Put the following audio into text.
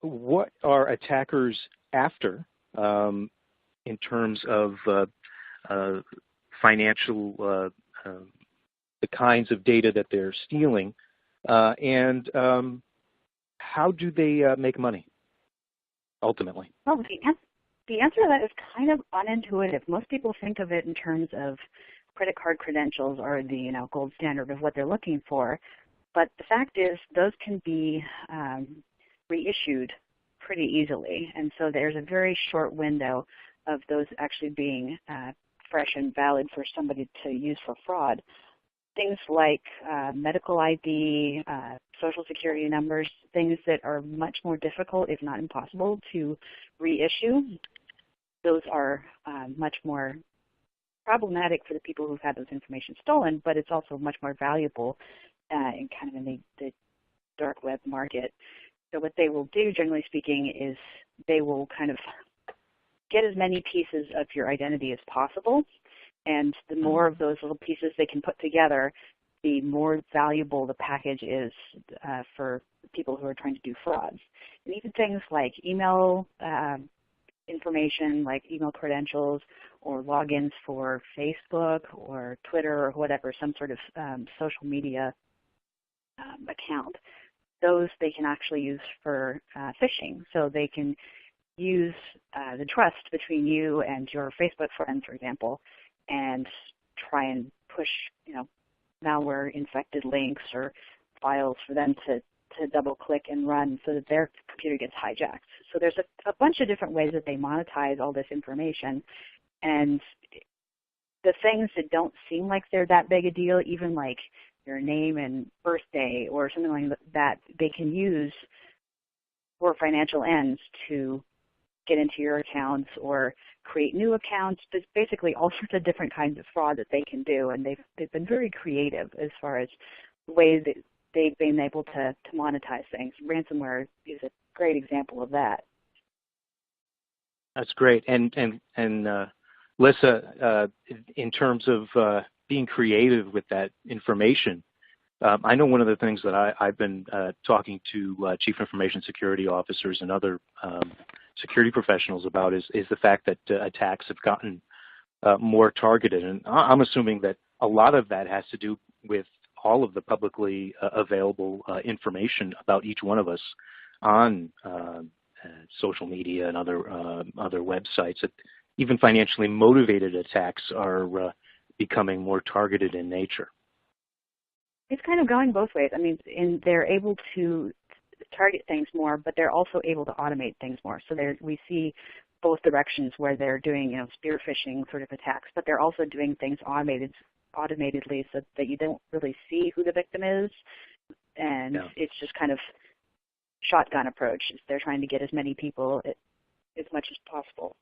what are attackers after in terms of financial, the kinds of data that they're stealing, and how do they make money ultimately? Well, the answer to that is kind of unintuitive. Most people think of it in terms of credit card credentials are the gold standard of what they're looking for. But the fact is those can be reissued pretty easily. And so there's a very short window of those actually being fresh and valid for somebody to use for fraud. Things like medical ID, social security numbers, things that are much more difficult, if not impossible, to reissue. Those are much more problematic for the people who've had those information stolen, but it's also much more valuable in kind of in the dark web market. So what they will do, generally speaking, is they will kind of get as many pieces of your identity as possible, and the more of those little pieces they can put together, the more valuable the package is for people who are trying to do frauds. And even things like email information, like email credentials or logins for Facebook or Twitter or whatever, some sort of social media account, those they can actually use for phishing. So they can use the trust between you and your Facebook friends, for example, and try and push, malware-infected links or files for them to double-click and run so that their computer gets hijacked. So there's a bunch of different ways that they monetize all this information, and the things that don't seem like they're that big a deal, even like your name and birthday or something like that, they can use for financial ends to get into your accounts or create new accounts. There's basically all sorts of different kinds of fraud that they can do, and they've been very creative as far as the ways that they've been able to monetize things. Ransomware is a great example of that. That's great. And Lissa, in terms of being creative with that information, I know one of the things that I've been talking to chief information security officers and other security professionals about is the fact that attacks have gotten more targeted. And I'm assuming that a lot of that has to do with all of the publicly available information about each one of us on social media and other websites. That even financially motivated attacks are becoming more targeted in nature. It's kind of going both ways. I mean, they're able to target things more, but they're also able to automate things more. So we see both directions where they're doing, spear phishing sort of attacks, but they're also doing things automatedly so that you don't really see who the victim is, and it's just kind of shotgun approach. They're trying to get as many people as much as possible.